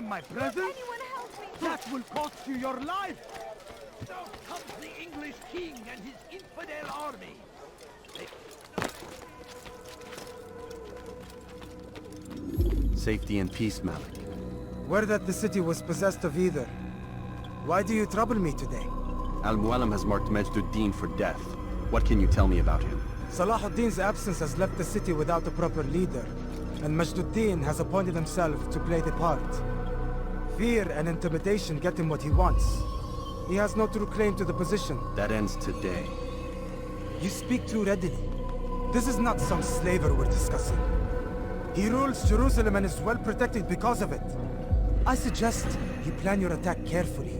My presence? That will cost you your life! Now comes the English king and his infidel army! Safety and peace, Malik. Word that the city was possessed of either. Why do you trouble me today? Al-Mualim has marked Maj Addin for death. What can you tell me about him? Salah ad-Din's absence has left the city without a proper leader, and Maj Addin has appointed himself to play the part. Fear and intimidation get him what he wants. He has no true claim to the position. That ends today. You speak too readily. This is not some slaver we're discussing. He rules Jerusalem and is well protected because of it. I suggest you plan your attack carefully.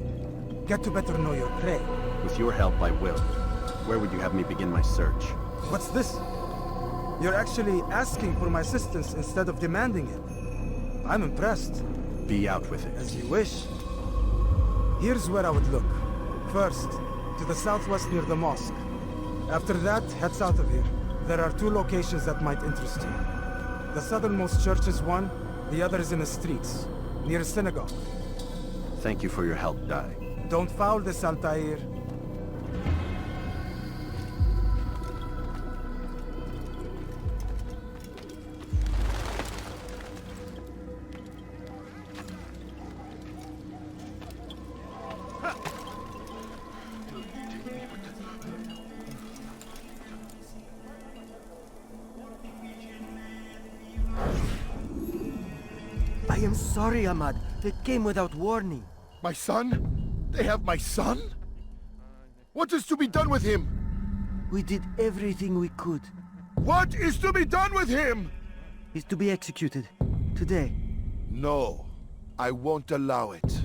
Get to better know your prey. With your help, I will. Where would you have me begin my search? What's this? You're actually asking for my assistance instead of demanding it. I'm impressed. Be out with it. As you wish. Here's where I would look. First, to the southwest near the mosque. After that, head south of here. There are two locations that might interest you. The southernmost church is one, the other is in the streets, near a synagogue. Thank you for your help, Dai. Don't foul this, Altaïr. I am sorry, Ahmad. They came without warning. My son? They have my son? What is to be done with him? We did everything we could. What is to be done with him? He's to be executed. Today. No. I won't allow it.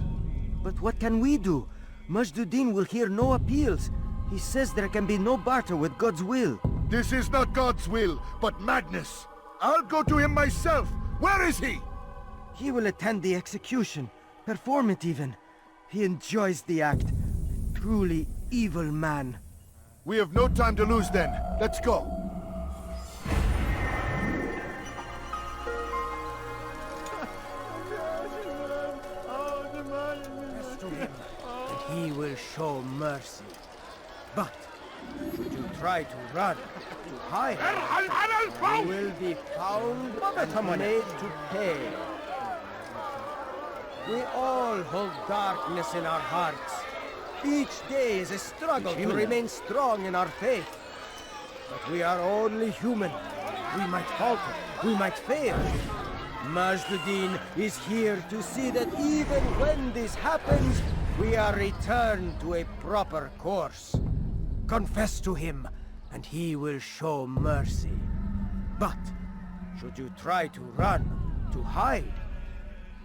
But what can we do? Maj Addin will hear no appeals. He says there can be no barter with God's will. This is not God's will, but madness. I'll go to him myself. Where is he? He will attend the execution. Perform it even. He enjoys the act. Truly evil man. We have no time to lose then. Let's go. To him, and he will show mercy. But should you try to run, to hide, you will be found and made to pay. We all hold darkness in our hearts. Each day is a struggle to remain strong in our faith. But we are only human. We might falter, we might fail. Maj Addin is here to see that even when this happens, we are returned to a proper course. Confess to him, and he will show mercy. But should you try to run, to hide,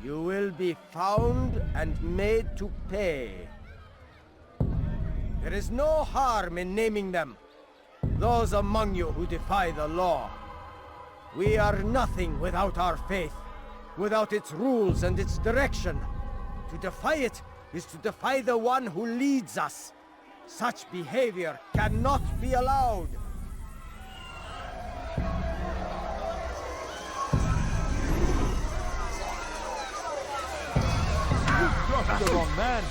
you will be found and made to pay. There is no harm in naming them. Those among you who defy the law. We are nothing without our faith, without its rules and its direction. To defy it is to defy the one who leads us. Such behavior cannot be allowed. Trust the wrong man.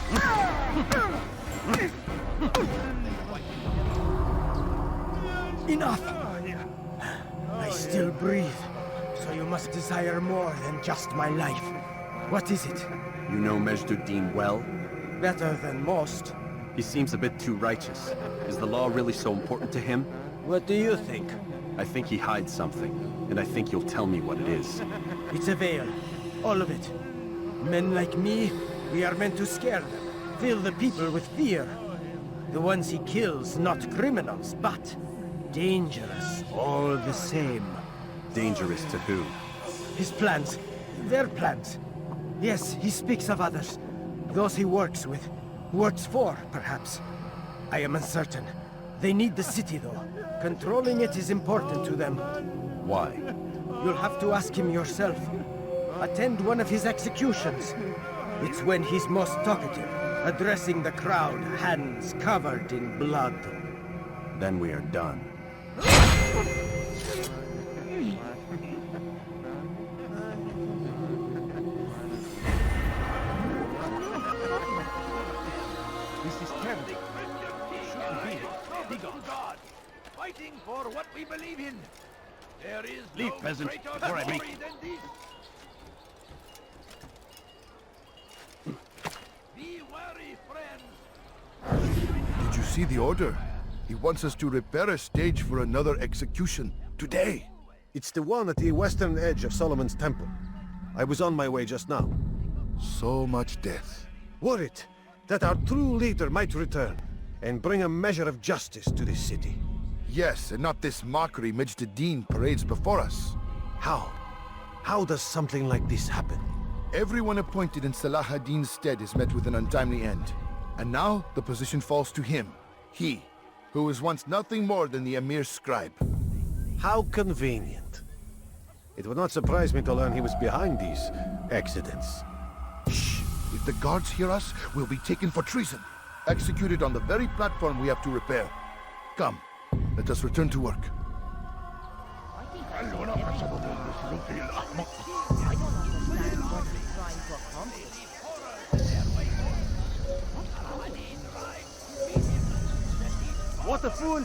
Enough! I still breathe, so you must desire more than just my life. What is it? You know Maj Addin well? Better than most. He seems a bit too righteous. Is the law really so important to him? What do you think? I think he hides something, and I think you'll tell me what it is. It's a veil. All of it. Men like me, we are meant to scare them. Fill the people with fear. The ones he kills, not criminals, but dangerous all the same. Dangerous to who? His plans. Their plans. Yes, he speaks of others. Those he works with. Works for, perhaps. I am uncertain. They need the city, though. Controlling it is important to them. Why? You'll have to ask him yourself. Attend one of his executions. It's when he's most talkative, addressing the crowd, hands covered in blood. Then we are done. This is terrible. Shouldn't be. Be God. Fighting for what we believe in. There is Leave, no peasant, greater before I make- glory than this. Be wary, friends. Did you see the order? He wants us to repair a stage for another execution. Today. It's the one at the western edge of Solomon's Temple. I was on my way just now. So much death. Worried that our true leader might return and bring a measure of justice to this city. Yes, and not this mockery Maj Addin parades before us. How? How does something like this happen? Everyone appointed in Salah ad-Din's stead is met with an untimely end. And now, the position falls to him. He, who was once nothing more than the Emir's scribe. How convenient. It would not surprise me to learn he was behind these accidents. Shh! If the guards hear us, we'll be taken for treason. Executed on the very platform we have to repair. Come, let us return to work. I don't understand what he's trying to accomplish. What a fool!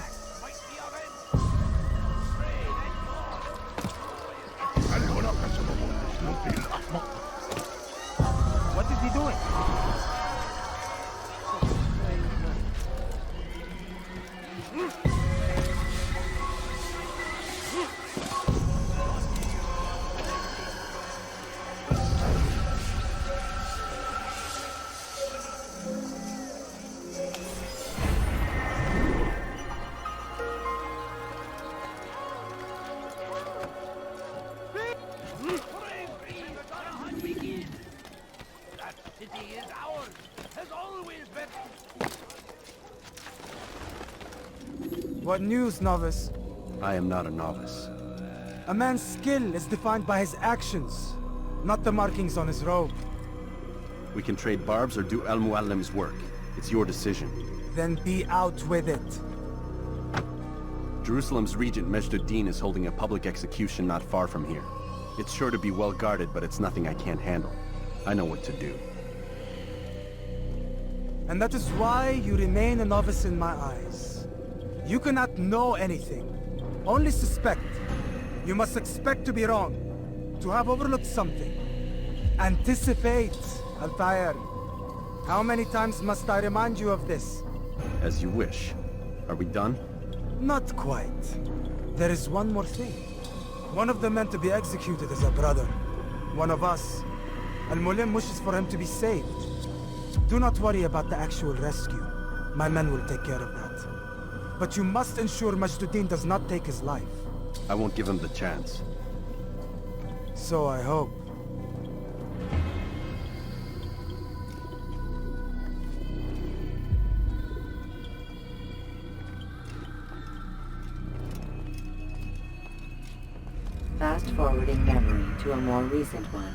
What is he doing? What news, novice? I am not a novice. A man's skill is defined by his actions, not the markings on his robe. We can trade barbs or do Al-Muallim's work. It's your decision. Then be out with it. Jerusalem's regent Maj Addin is holding a public execution not far from here. It's sure to be well guarded, but it's nothing I can't handle. I know what to do. And that is why you remain a novice in my eyes. You cannot know anything, only suspect. You must expect to be wrong, to have overlooked something. Anticipate, Altaïr. How many times must I remind you of this? As you wish. Are we done? Not quite. There is one more thing. One of the men to be executed is a brother. One of us. Al-Mulim wishes for him to be saved. Do not worry about the actual rescue. My men will take care of that. But you must ensure Maj Addin does not take his life. I won't give him the chance. So I hope. Fast-forwarding memory to a more recent one.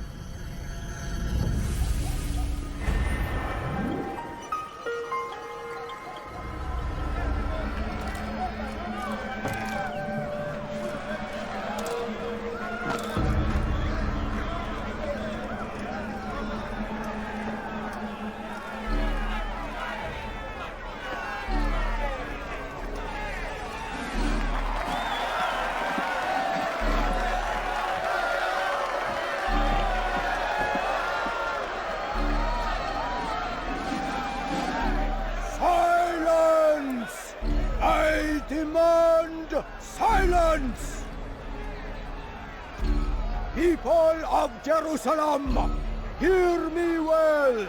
demand silence! People of Jerusalem, hear me well!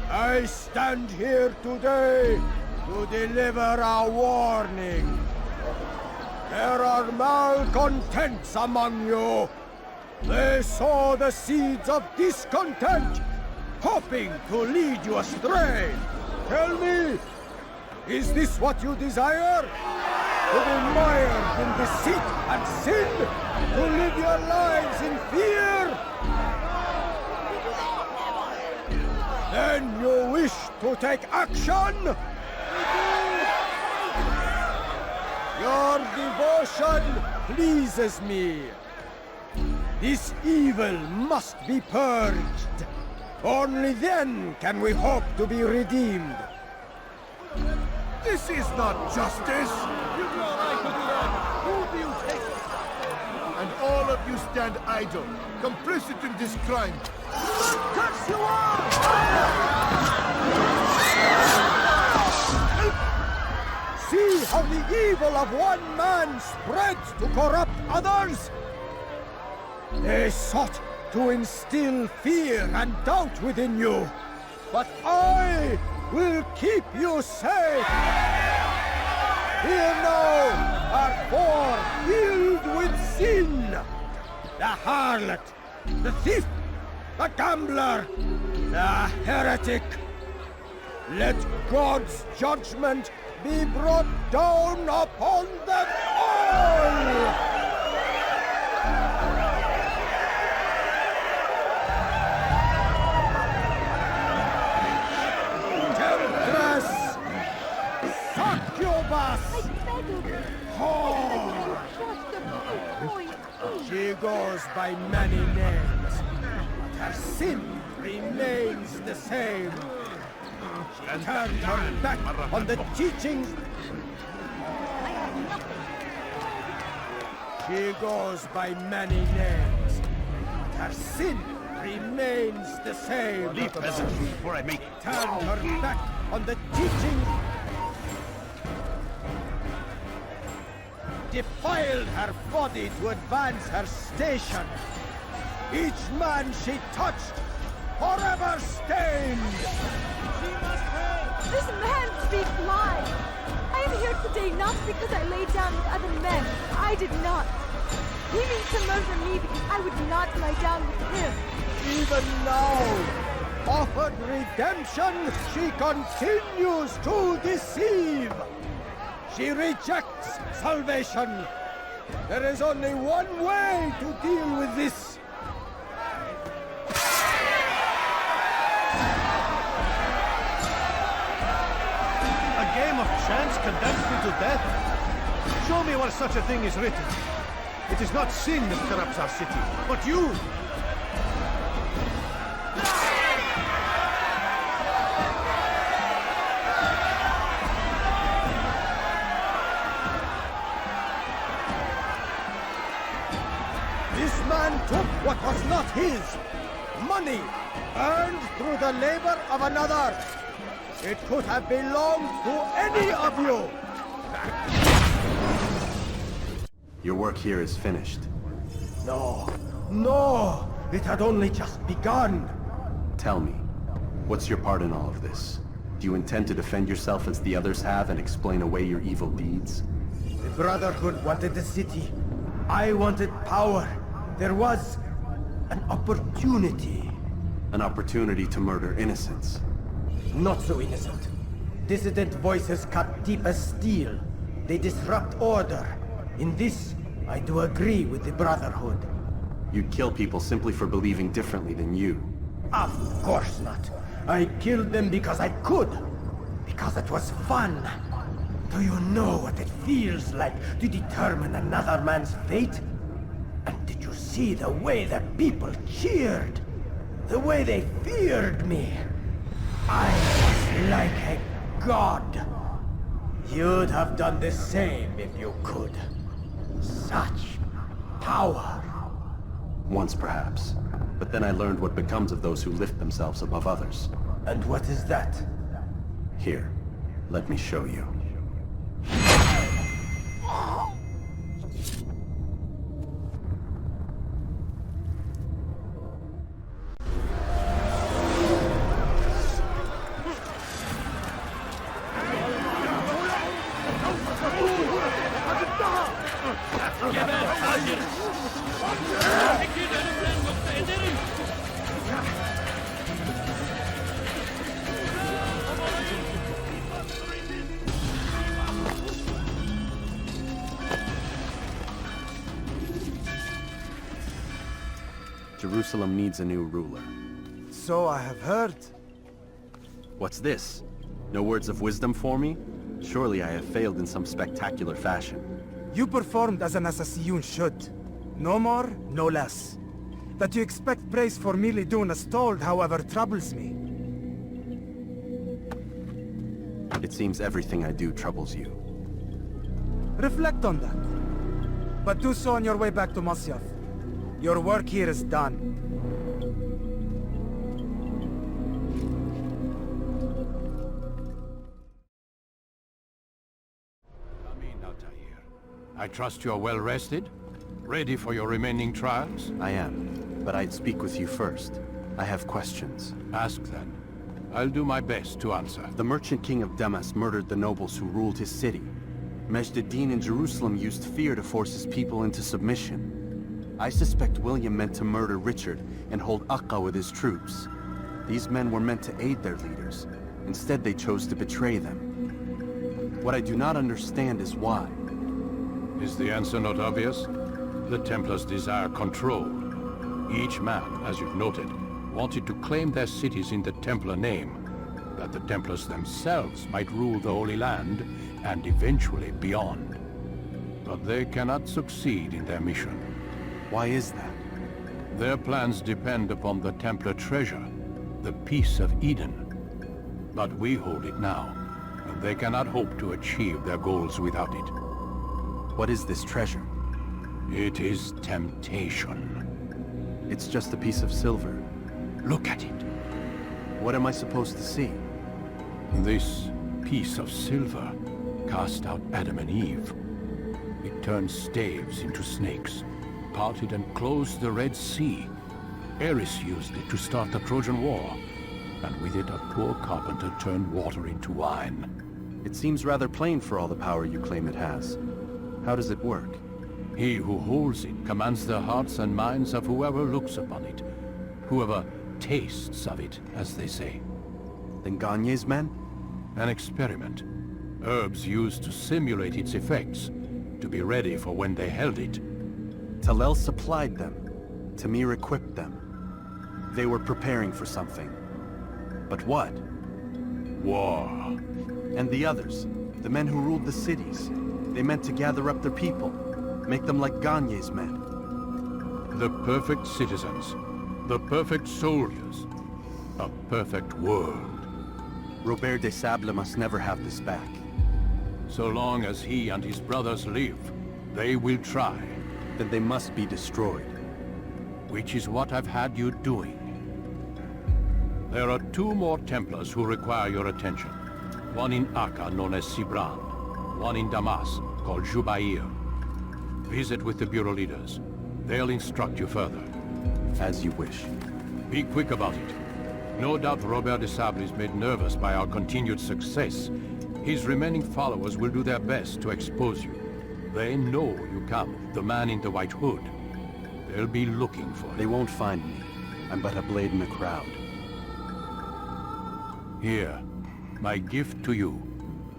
I stand here today to deliver a warning. There are malcontents among you. They sow the seeds of discontent, hoping to lead you astray. Tell me, is this what you desire? To be mired in deceit and sin? To live your lives in fear? Then you wish to take action? Your devotion pleases me. This evil must be purged. Only then can we hope to be redeemed. This is not justice! And all of you stand idle, complicit in this crime. Curse you all! See how the evil of one man spreads to corrupt others? They sought to instill fear and doubt within you, but I will keep you safe. Here now are four filled with sin. The harlot, the thief, the gambler, the heretic. Let God's judgment be brought down upon them all! Temptress! Succubus! Whore! She goes by many names, but her sin remains the same. She turned her back on the teachings. She goes by many names, but her sin remains the same. Leave peasants before I make it. Turned her back on the teachings. Defiled her body to advance her station. Each man she touched, forever stained. She must pay. This man speaks lies. I am here today not because I lay down with other men. I did not. He means to murder me because I would not lie down with him. Even now, offered redemption, she continues to deceive. She rejects salvation. There is only one way to deal with this. A game of chance condemns me to death? Show me where such a thing is written. It is not sin that corrupts our city, but you! This man took what was not his. Money, earned through the labor of another. It could have belonged to any of you. Your work here is finished. No, no, it had only just begun. Tell me, what's your part in all of this? Do you intend to defend yourself as the others have and explain away your evil deeds? The Brotherhood wanted the city. I wanted power. There was an opportunity. An opportunity to murder innocents. Not so innocent. Dissident voices cut deep as steel. They disrupt order. In this, I do agree with the Brotherhood. You'd kill people simply for believing differently than you. Of course not. I killed them because I could. Because it was fun. Do you know what it feels like to determine another man's fate? And did you see the way the people cheered? The way they feared me? I was like a god. You'd have done the same if you could. Such power. Once perhaps. But then I learned what becomes of those who lift themselves above others. And what is that? Here, let me show you. Jerusalem needs a new ruler. So I have heard. What's this? No words of wisdom for me? Surely I have failed in some spectacular fashion. You performed as an assassin should. No more, no less. That you expect praise for merely doing as told, however, troubles me. It seems everything I do troubles you. Reflect on that. But do so on your way back to Masyaf. Your work here is done. Come in, Altaïr. I trust you are well rested? Ready for your remaining trials? I am, but I'd speak with you first. I have questions. Ask then. I'll do my best to answer. The merchant king of Damas murdered the nobles who ruled his city. Maj Addin in Jerusalem used fear to force his people into submission. I suspect William meant to murder Richard and hold Aqqa with his troops. These men were meant to aid their leaders. Instead, they chose to betray them. What I do not understand is why. Is the answer not obvious? The Templars desire control. Each man, as you've noted, wanted to claim their cities in the Templar name, that the Templars themselves might rule the Holy Land and eventually beyond. But they cannot succeed in their mission. Why is that? Their plans depend upon the Templar treasure, the Peace of Eden. But we hold it now, and they cannot hope to achieve their goals without it. What is this treasure? It is temptation. It's just a piece of silver. Look at it. What am I supposed to see? This piece of silver cast out Adam and Eve. It turned staves into snakes, parted and closed the Red Sea. Eris used it to start the Trojan War, and with it a poor carpenter turned water into wine. It seems rather plain for all the power you claim it has. How does it work? He who holds it commands the hearts and minds of whoever looks upon it, whoever tastes of it, as they say. Then Gagne's men? An experiment. Herbs used to simulate its effects, to be ready for when they held it. Talel supplied them. Tamir equipped them. They were preparing for something. But what? War. And the others, the men who ruled the cities, they meant to gather up their people, make them like Gagne's men. The perfect citizens, the perfect soldiers, a perfect world. Robert de Sable must never have this back. So long as he and his brothers live, they will try. Then they must be destroyed. Which is what I've had you doing. There are 2 more Templars who require your attention. One in Aqqa, known as Sibrand. One in Damas, called Jubair. Visit with the Bureau leaders. They'll instruct you further. As you wish. Be quick about it. No doubt Robert de Sable is made nervous by our continued success. His remaining followers will do their best to expose you. They know you come, the man in the white hood. They'll be looking for you. They won't find me. I'm but a blade in the crowd. Here, my gift to you,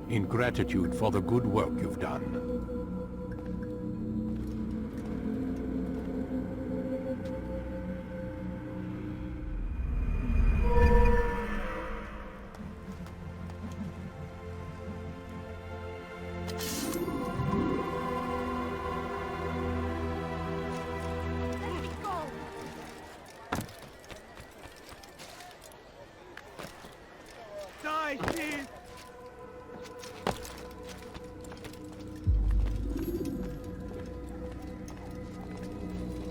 in gratitude for the good work you've done.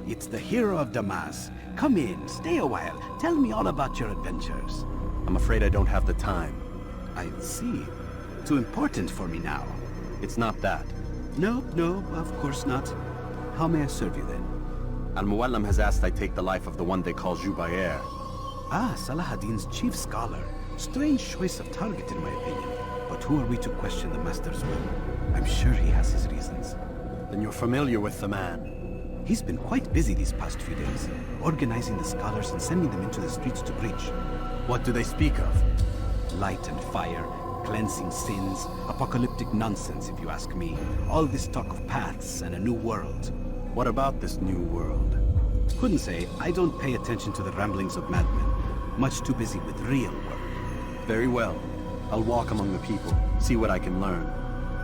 It's the hero of Damas. Come in, stay a while. Tell me all about your adventures. I'm afraid I don't have the time. I see. Too important for me now. It's not that. No, of course not. How may I serve you then? Al-Muallim has asked I take the life of the one they call Jubair. Ah, Salah-ad-Din's chief scholar. Strange choice of target in my opinion. But who are we to question the Master's will? I'm sure he has his reasons. Then you're familiar with the man. He's been quite busy these past few days, organizing the scholars and sending them into the streets to preach. What do they speak of? Light and fire, cleansing sins, apocalyptic nonsense if you ask me. All this talk of paths and a new world. What about this new world? Couldn't say. I don't pay attention to the ramblings of madmen. Much too busy with real work. Very well. I'll walk among the people, see what I can learn.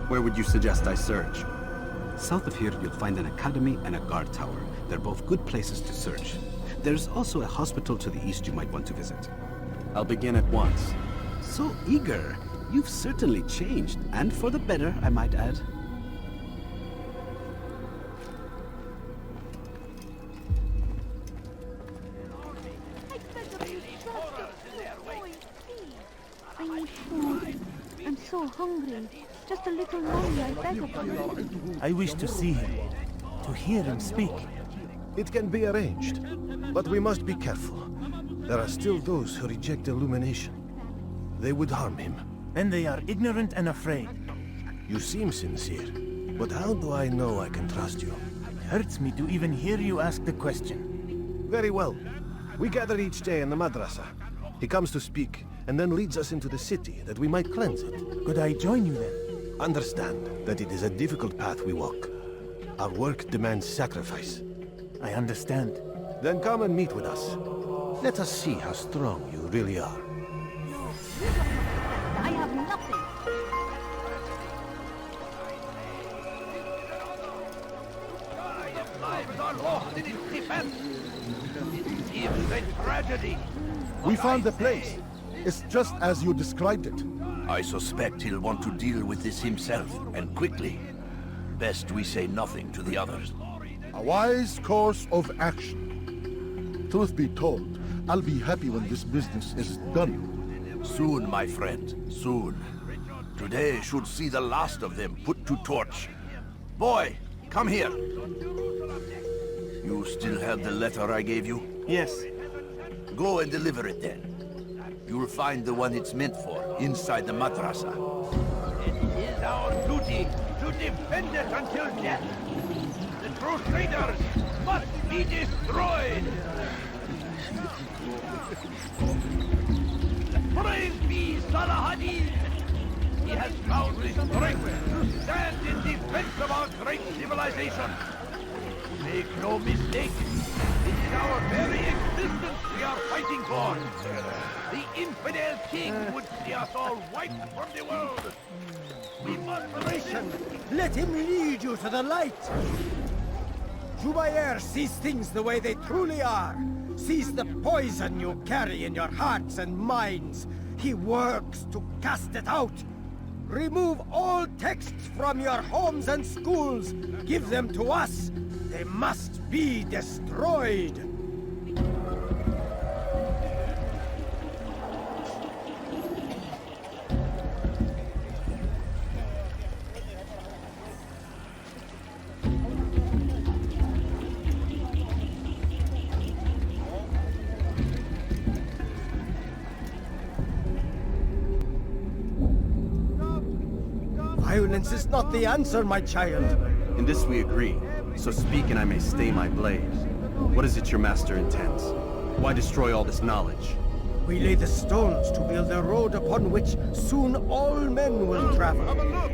Where would you suggest I search? South of here, you'll find an academy and a guard tower. They're both good places to search. There's also a hospital to the east you might want to visit. I'll begin at once. So eager. You've certainly changed, and for the better, I might add. I need food. I'm so hungry. Just a little money, I beg of you. I wish to see him, to hear him speak. It can be arranged, but we must be careful. There are still those who reject illumination. They would harm him. Then they are ignorant and afraid. You seem sincere, but how do I know I can trust you? It hurts me to even hear you ask the question. Very well. We gather each day in the madrasa. He comes to speak, and then leads us into the city, that we might cleanse it. Could I join you then? Understand that it is a difficult path we walk. Our work demands sacrifice. I understand. Then come and meet with us. Let us see how strong you really are. I have nothing. Lives are lost in its defense. It seems a tragedy. We found the place. It's just as you described it. I suspect he'll want to deal with this himself, and quickly. Best we say nothing to the others. A wise course of action. Truth be told, I'll be happy when this business is done. Soon, my friend, soon. Today should see the last of them put to torch. Boy, come here. You still have the letter I gave you? Yes. Go and deliver it then. You'll find the one it's meant for, inside the madrasa. It is our duty to defend it until death. The Crusaders must be destroyed! Praise be Salah Addin! He has found the strength to stand in defense of our great civilization. Make no mistake, it is our very existence we are fighting for. The infidel king would see us all wiped from the world. We must Listen, let him lead you to the light. Jubair sees things the way they truly are. Sees the poison you carry in your hearts and minds. He works to cast it out. Remove all texts from your homes and schools. Give them to us. They must be destroyed. Violence is not the answer, my child. In this we agree. So speak and I may stay my blade. What is it your master intends? Why destroy all this knowledge? We lay the stones to build a road upon which soon all men will travel.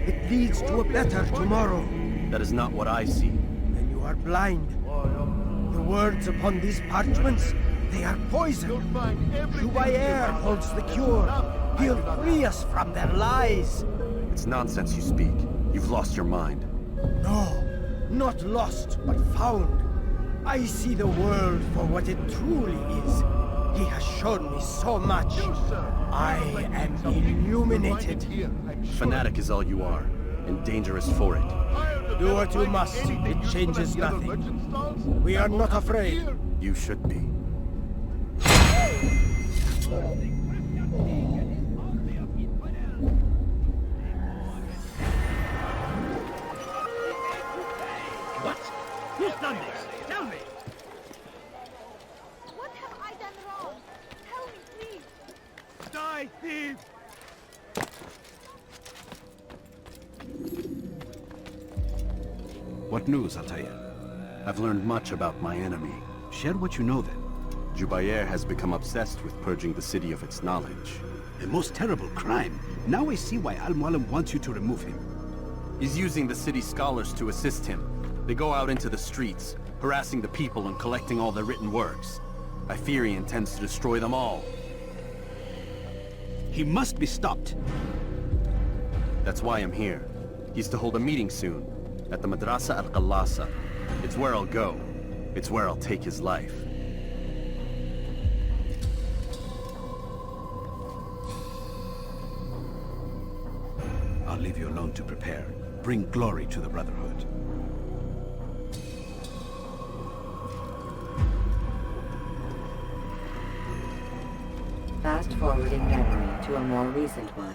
It leads to a better tomorrow. That is not what I see. Then you are blind. The words upon these parchments, they are poison. Jubair holds the cure. He'll free us from their lies. It's nonsense you speak. You've lost your mind. No. Not lost, but found. I see the world for what it truly is. He has shown me so much. I am illuminated. Fanatic is all you are, and dangerous for it. Do what you must. It changes nothing. We are not afraid. You should be. Who's done this? Tell me! What have I done wrong? Tell me, please. Die, thief! What news, Altaïr? I've learned much about my enemy. Share what you know then. Jubair has become obsessed with purging the city of its knowledge. A most terrible crime. Now I see why Al-Mualim wants you to remove him. He's using the city scholars to assist him. They go out into the streets, harassing the people and collecting all their written works. I fear he intends to destroy them all. He must be stopped. That's why I'm here. He's to hold a meeting soon, at the Madrasa al-Qallasa. It's where I'll go. It's where I'll take his life. I'll leave you alone to prepare. Bring glory to the Brotherhood. Fast-forwarding memory to a more recent one.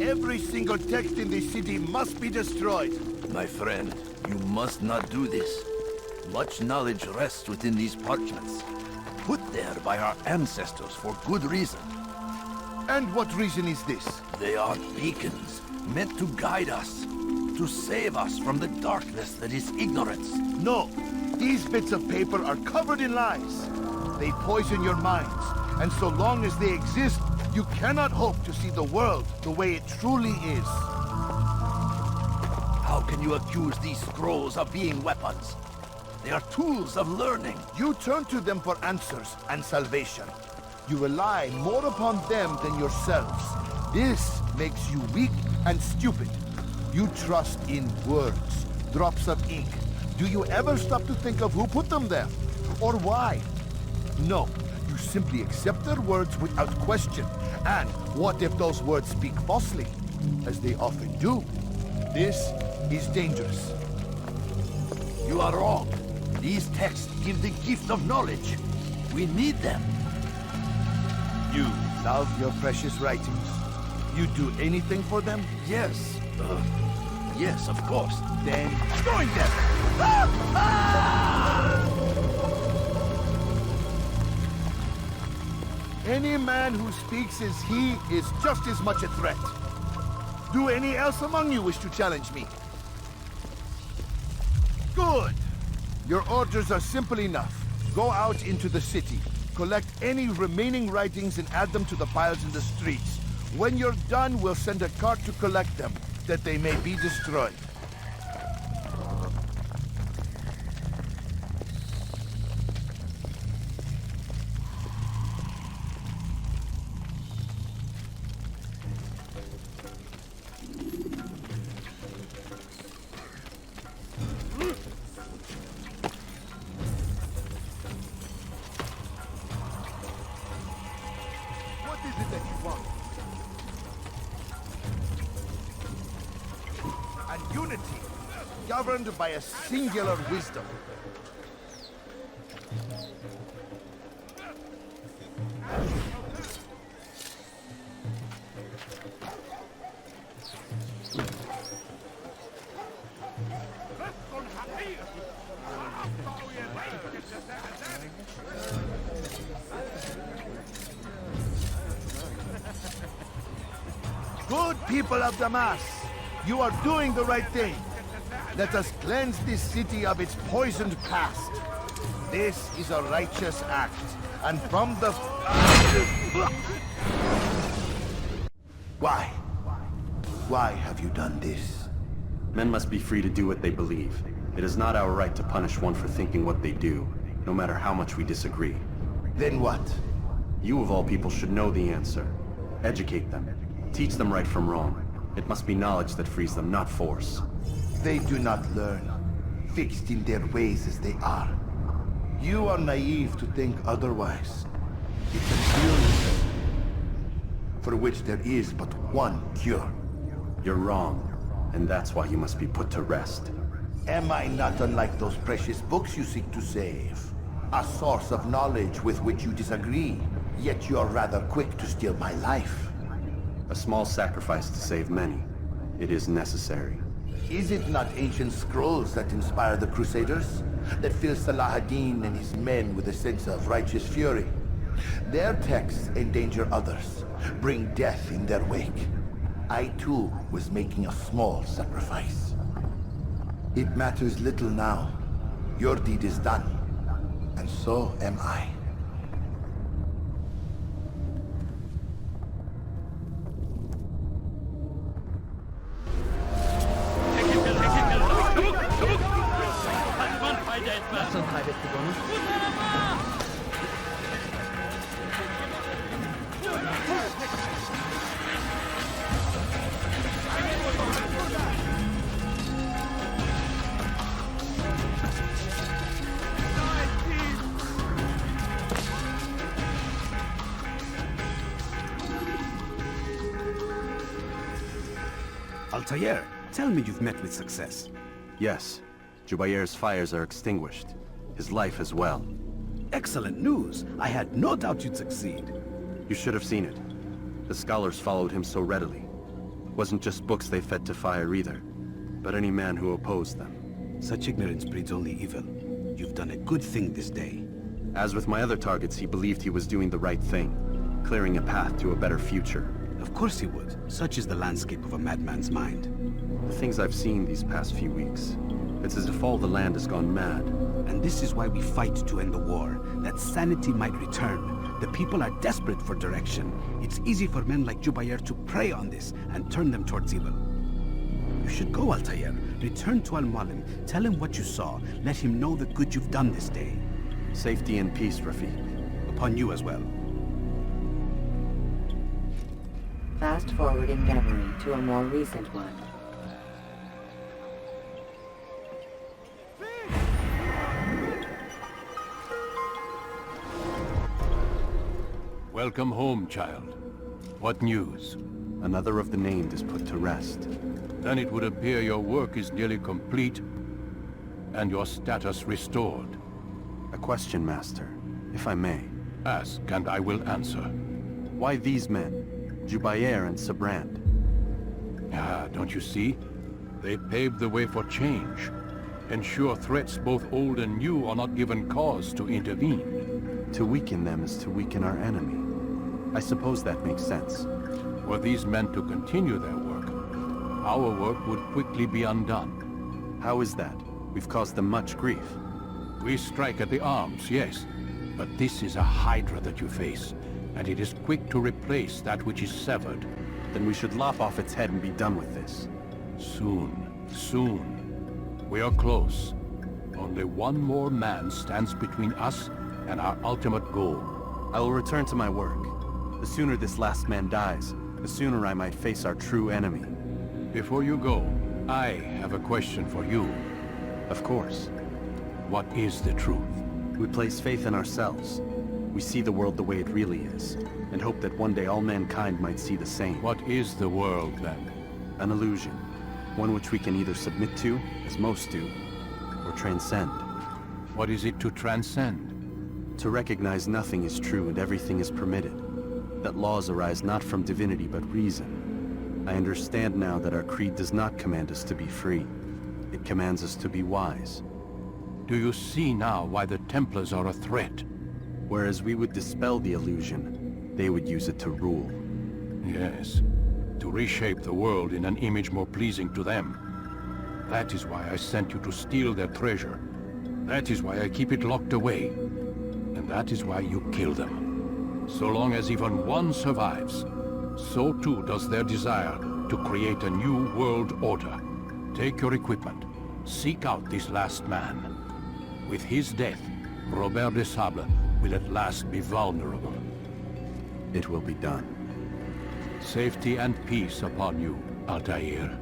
Every single text in this city must be destroyed. My friend, you must not do this. Much knowledge rests within these parchments, put there by our ancestors for good reason. And what reason is this? They are beacons, meant to guide us, to save us from the darkness that is ignorance. No, these bits of paper are covered in lies. They poison your minds, and so long as they exist, you cannot hope to see the world the way it truly is. How can you accuse these scrolls of being weapons? They are tools of learning. You turn to them for answers and salvation. You rely more upon them than yourselves. This makes you weak and stupid. You trust in words, drops of ink. Do you ever stop to think of who put them there? Or why? No, you simply accept their words without question. And what if those words speak falsely? As they often do. This is dangerous. You are wrong. These texts give the gift of knowledge. We need them. You love your precious writings. You do anything for them? Yes. Yes, of course. Then join them! Any man who speaks as he is just as much a threat. Do any else among you wish to challenge me? Good! Your orders are simple enough. Go out into the city, collect any remaining writings and add them to the piles in the streets. When you're done, we'll send a cart to collect them, that they may be destroyed. Governed by a singular wisdom. Good people of Damas, you are doing the right thing. Let us cleanse this city of its poisoned past. This is a righteous act, and from the... Why? Why have you done this? Men must be free to do what they believe. It is not our right to punish one for thinking what they do, no matter how much we disagree. Then what? You of all people should know the answer. Educate them. Teach them right from wrong. It must be knowledge that frees them, not force. They do not learn, fixed in their ways as they are. You are naive to think otherwise. It's a for which there is but one cure. You're wrong, and that's why you must be put to rest. Am I not unlike those precious books you seek to save? A source of knowledge with which you disagree, yet you're rather quick to steal my life. A small sacrifice to save many. It is necessary. Is it not ancient scrolls that inspire the Crusaders? That fill Salah ad-Din and his men with a sense of righteous fury? Their texts endanger others, bring death in their wake. I too was making a small sacrifice. It matters little now. Your deed is done, and so am I. Altaïr, tell me you've met with success. Yes. Jubair's fires are extinguished. His life as well. Excellent news. I had no doubt you'd succeed. You should have seen it. The scholars followed him so readily. Wasn't just books they fed to fire either, but any man who opposed them. Such ignorance breeds only evil. You've done a good thing this day. As with my other targets, he believed he was doing the right thing, clearing a path to a better future. Of course he would. Such is the landscape of a madman's mind. The things I've seen these past few weeks, it's as if all the land has gone mad. And this is why we fight to end the war, that sanity might return. The people are desperate for direction. It's easy for men like Jubair to prey on this and turn them towards evil. You should go, Altaïr. Return to Al-Malim. Tell him what you saw. Let him know the good you've done this day. Safety and peace, Rafiq. Upon you as well. Fast-forwarding memory to a more recent one. Welcome home, child. What news? Another of the named is put to rest. Then it would appear your work is nearly complete, and your status restored. A question, Master, if I may. Ask, and I will answer. Why these men? Jubair and Sibrand. Ah, don't you see? They paved the way for change. Ensure threats both old and new are not given cause to intervene. To weaken them is to weaken our enemy. I suppose that makes sense. Were these men to continue their work, our work would quickly be undone. How is that? We've caused them much grief. We strike at the arms, yes. But this is a hydra that you face, and it is quick to replace that which is severed. Then we should lop off its head and be done with this. Soon, soon. We are close. Only one more man stands between us and our ultimate goal. I will return to my work. The sooner this last man dies, the sooner I might face our true enemy. Before you go, I have a question for you. Of course. What is the truth? We place faith in ourselves. We see the world the way it really is, and hope that one day all mankind might see the same. What is the world, then? An illusion. One which we can either submit to, as most do, or transcend. What is it to transcend? To recognize nothing is true and everything is permitted. That laws arise not from divinity but reason. I understand now that our creed does not command us to be free. It commands us to be wise. Do you see now why the Templars are a threat? Whereas we would dispel the illusion, they would use it to rule. Yes, to reshape the world in an image more pleasing to them. That is why I sent you to steal their treasure. That is why I keep it locked away. And that is why you kill them. So long as even one survives, so too does their desire to create a new world order. Take your equipment. Seek out this last man. With his death, Robert de Sable will at last be vulnerable. It will be done. Safety and peace upon you, Altaïr.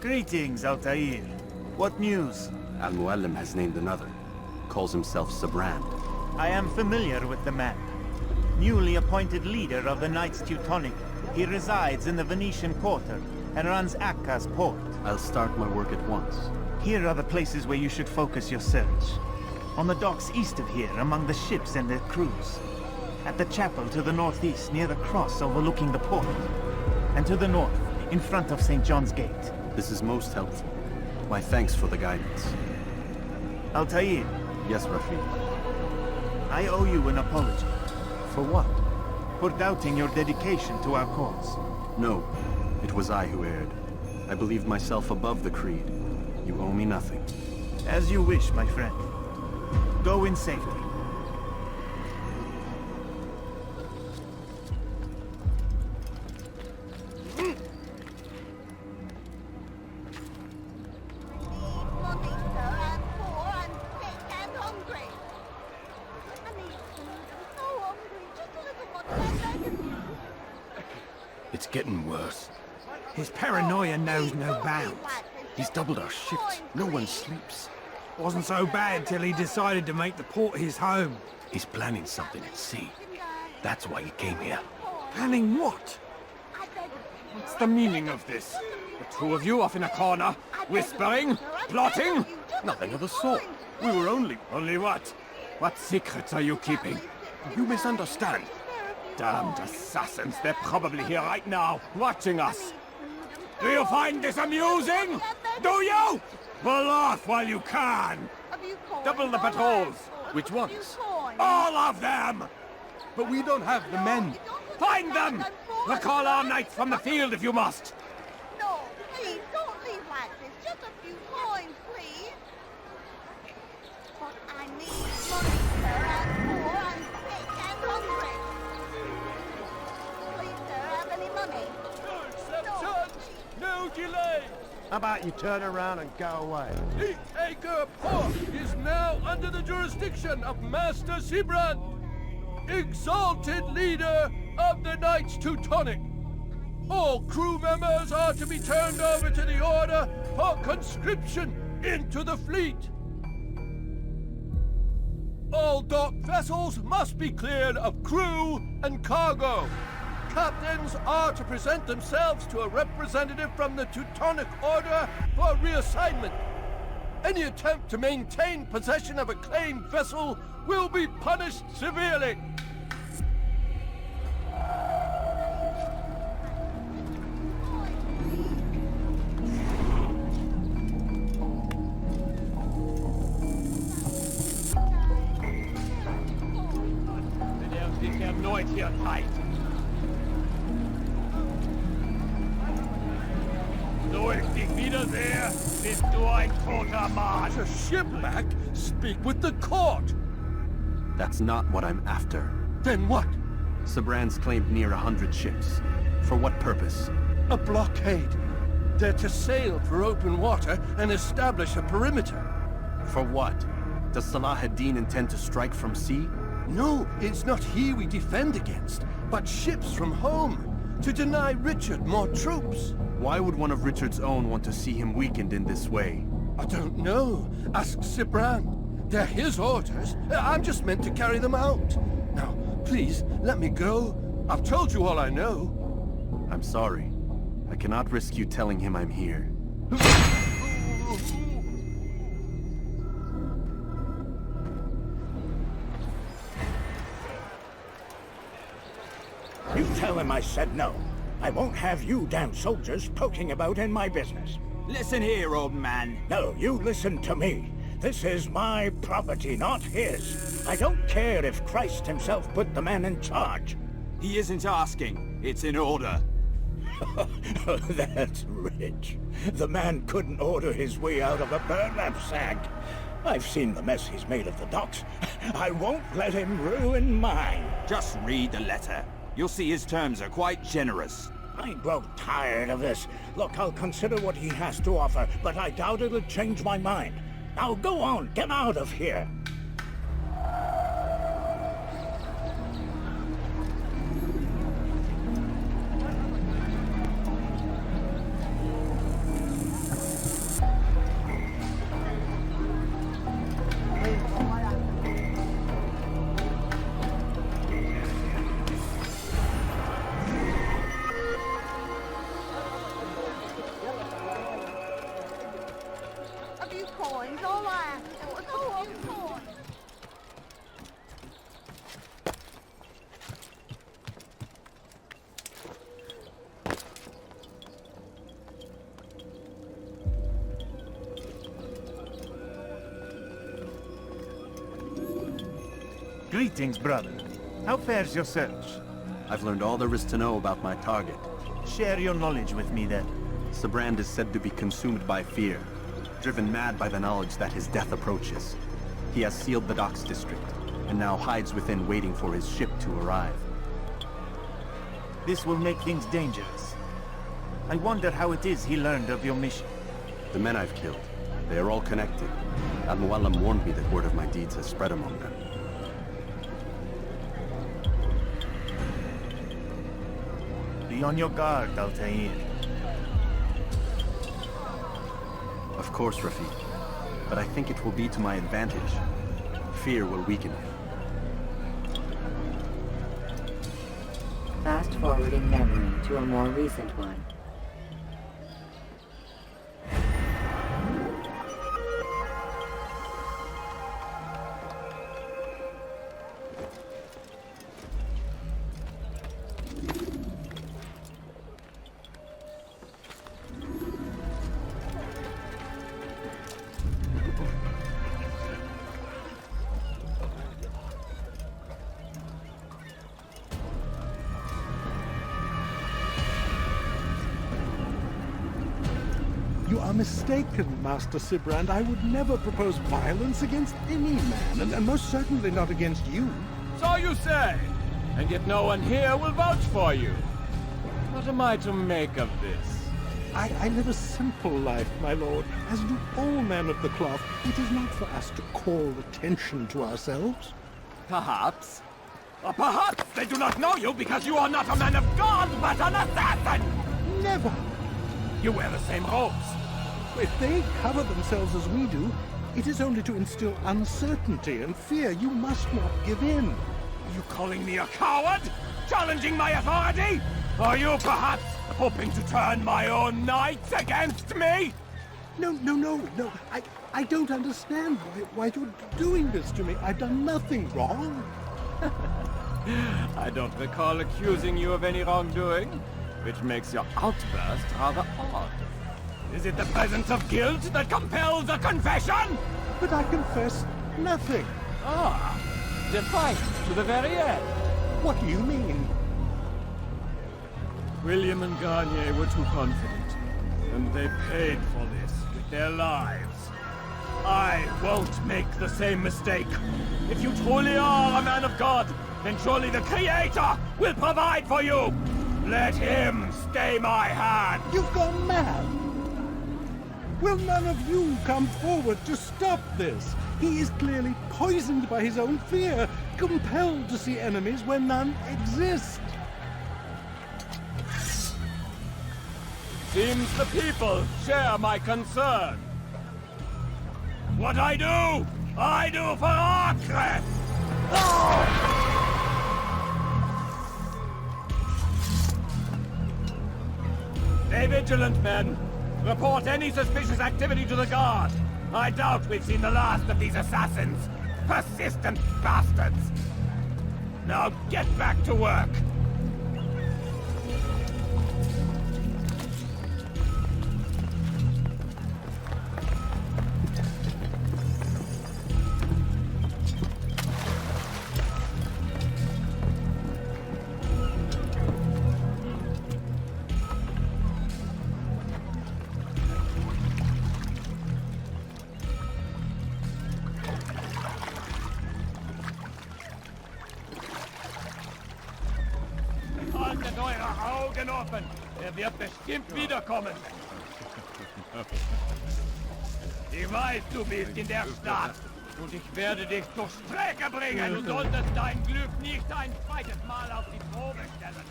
Greetings, Altaïr. What news? Al-Muallim has named another. Calls himself Sibrand. I am familiar with the man. Newly appointed leader of the Knights Teutonic. He resides in the Venetian Quarter and runs Akka's port. I'll start my work at once. Here are the places where you should focus your search. On the docks east of here, among the ships and their crews. At the chapel to the northeast, near the cross overlooking the port. And to the north, in front of St. John's Gate. This is most helpful. My thanks for the guidance. Altaïr. Yes, Rafiq. I owe you an apology. For what? For doubting your dedication to our cause. No, it was I who erred. I believed myself above the creed. You owe me nothing. As you wish, my friend. Go in safety. It's getting worse. His paranoia knows no bounds. He's doubled our shifts. No one sleeps. Wasn't so bad till he decided to make the port his home. He's planning something at sea. That's why he came here. Planning what? What's the meaning of this? The two of you off in a corner, whispering, plotting? Nothing of the sort. We were only... Only what? What secrets are you keeping? You misunderstand. Damned assassins, they're probably here right now, watching us. Do you find this amusing? Do you? Pull off while you can. Double the patrols. Which ones? All of them! But we don't have the men. Find them! Recall our knights from the field if you must. No, please, don't leave like this. Just a few coins, please. But I need money, sir. I'm poor, I'm sick, and hungry. Please, sir, have any money? No delay! How about you turn around and go away? The Acre Port is now under the jurisdiction of Master Sibrand, exalted leader of the Knights Teutonic. All crew members are to be turned over to the Order for conscription into the fleet. All docked vessels must be cleared of crew and cargo. Captains are to present themselves to a representative from the Teutonic Order for reassignment. Any attempt to maintain possession of a claimed vessel will be punished severely. Ich erneut hier tight. So ich dich wiedersehe, bist du ein toter Mann. To ship back, speak with the court. That's not what I'm after. Then what? Sibrand's claimed near 100 ships. For what purpose? A blockade. They're to sail for open water and establish a perimeter. For what? Does Salah ad-Din intend to strike from sea? No, it's not he we defend against, but ships from home, to deny Richard more troops. Why would one of Richard's own want to see him weakened in this way? I don't know. Ask Sibrand. They're his orders. I'm just meant to carry them out. Now, please, let me go. I've told you all I know. I'm sorry. I cannot risk you telling him I'm here. You tell him I said no. I won't have you damn soldiers poking about in my business. Listen here, old man. No, you listen to me. This is my property, not his. I don't care if Christ himself put the man in charge. He isn't asking. It's in order. That's rich. The man couldn't order his way out of a burlap sack. I've seen the mess he's made of the docks. I won't let him ruin mine. Just read the letter. You'll see his terms are quite generous. I grow tired of this. Look, I'll consider what he has to offer, but I doubt it'll change my mind. Now go on, get out of here. Greetings, brother. How fares your search? I've learned all there is to know about my target. Share your knowledge with me, then. Sibrand is said to be consumed by fear, driven mad by the knowledge that his death approaches. He has sealed the docks district, and now hides within waiting for his ship to arrive. This will make things dangerous. I wonder how it is he learned of your mission. The men I've killed, they are all connected. Al-Muallam warned me that word of my deeds has spread among them. Be on your guard, Altaïr. Of course, Rafiq. But I think it will be to my advantage. Fear will weaken him. Fast-forwarding memory to a more recent one. You are mistaken, Master Sibrand. I would never propose violence against any man, and most certainly not against you. So you say, and yet no one here will vouch for you. What am I to make of this? I live a simple life, my lord, as do all men of the cloth. It is not for us to call attention to ourselves. Perhaps. Or perhaps they do not know you because you are not a man of God, but an assassin! Never! You wear the same robes. If they cover themselves as we do, it is only to instill uncertainty and fear. You must not give in. Are you calling me a coward? Challenging my authority? Are you perhaps hoping to turn my own knights against me? No. I don't understand why you're doing this to me. I've done nothing wrong. I don't recall accusing you of any wrongdoing, which makes your outburst rather odd. Is it the presence of guilt that compels a confession? But I confess nothing. Ah, defiant to the very end. What do you mean? William and Garnier were too confident, and they paid for this with their lives. I won't make the same mistake. If you truly are a man of God, then surely the Creator will provide for you. Let him stay my hand. You've gone mad. Will none of you come forward to stop this? He is clearly poisoned by his own fear, compelled to see enemies where none exist. Seems the people share my concern. What I do for Acre! Stay vigilant, men. Report any suspicious activity to the guard. I doubt we've seen the last of these assassins. Persistent bastards. Now get back to work. Haltet eure Augen offen! Wird bestimmt wiederkommen! Ich weiß, du bist in der Stadt! Und ich werde dich zur Strecke bringen! Du solltest dein Glück nicht ein zweites Mal auf die Probe stellen!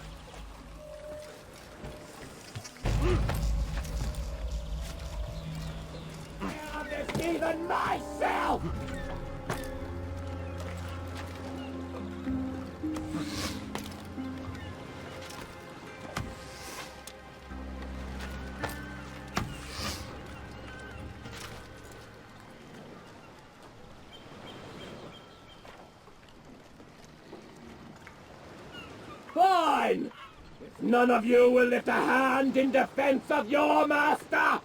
I have deceived myself! Fine! If none of you will lift a hand in defense of your master,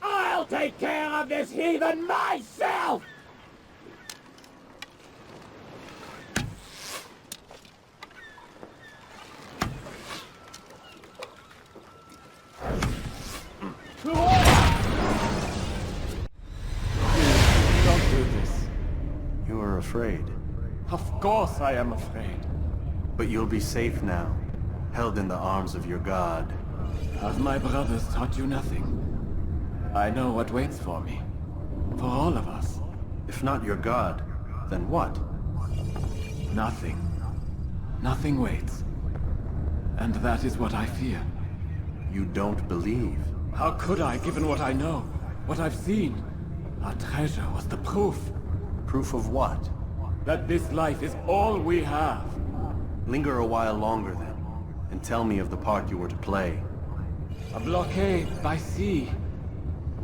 I'll take care of this heathen myself! afraid. Of course I am afraid. But you'll be safe now, held in the arms of your god. Have my brothers taught you nothing? I know what waits for me. For all of us. If not your god, then what? Nothing. Nothing waits. And that is what I fear. You don't believe? How could I, given what I know? What I've seen? Our treasure was the proof. Proof of what? That this life is all we have. Linger a while longer then, and tell me of the part you were to play. A blockade by sea.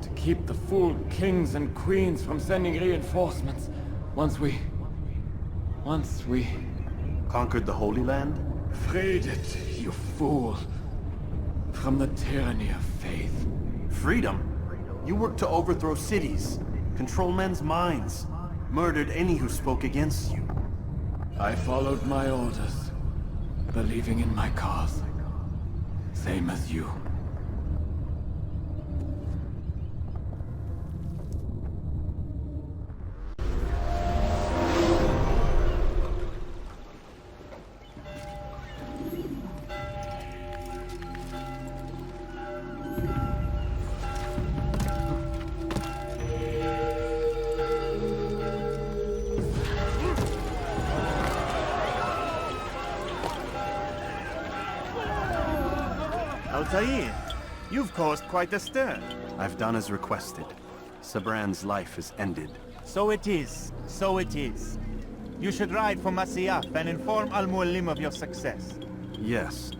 To keep the fool kings and queens from sending reinforcements. Once we... Conquered the Holy Land? Freed it, you fool. From the tyranny of faith. Freedom? You worked to overthrow cities, control men's minds, murdered any who spoke against you. I followed my orders, believing in my cause. Same as you. Altaïr, you've caused quite a stir. I've done as requested. Sibrand's life is ended. So it is. So it is. You should ride for Masyaf and inform Al-Mualim of your success. Yes.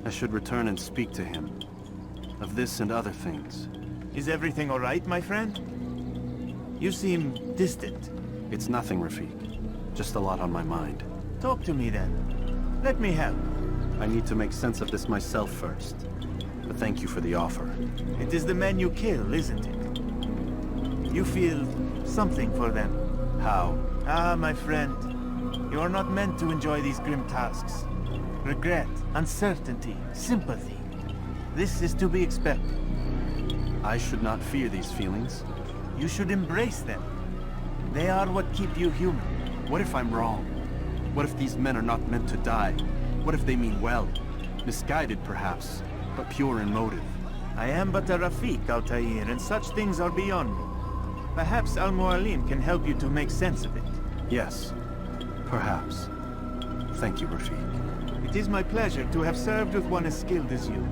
I should return and speak to him. Of this and other things. Is everything all right, my friend? You seem distant. It's nothing, Rafiq. Just a lot on my mind. Talk to me then. Let me help. I need to make sense of this myself first. But thank you for the offer. It is the men you kill, isn't it? You feel something for them. How? Ah, my friend. You are not meant to enjoy these grim tasks. Regret, uncertainty, sympathy. This is to be expected. I should not fear these feelings. You should embrace them. They are what keep you human. What if I'm wrong? What if these men are not meant to die? What if they mean well? Misguided, perhaps, but pure in motive. I am but a Rafiq, Altaïr, and such things are beyond me. Perhaps Al-Mualim can help you to make sense of it. Yes, perhaps. Thank you, Rafiq. It is my pleasure to have served with one as skilled as you.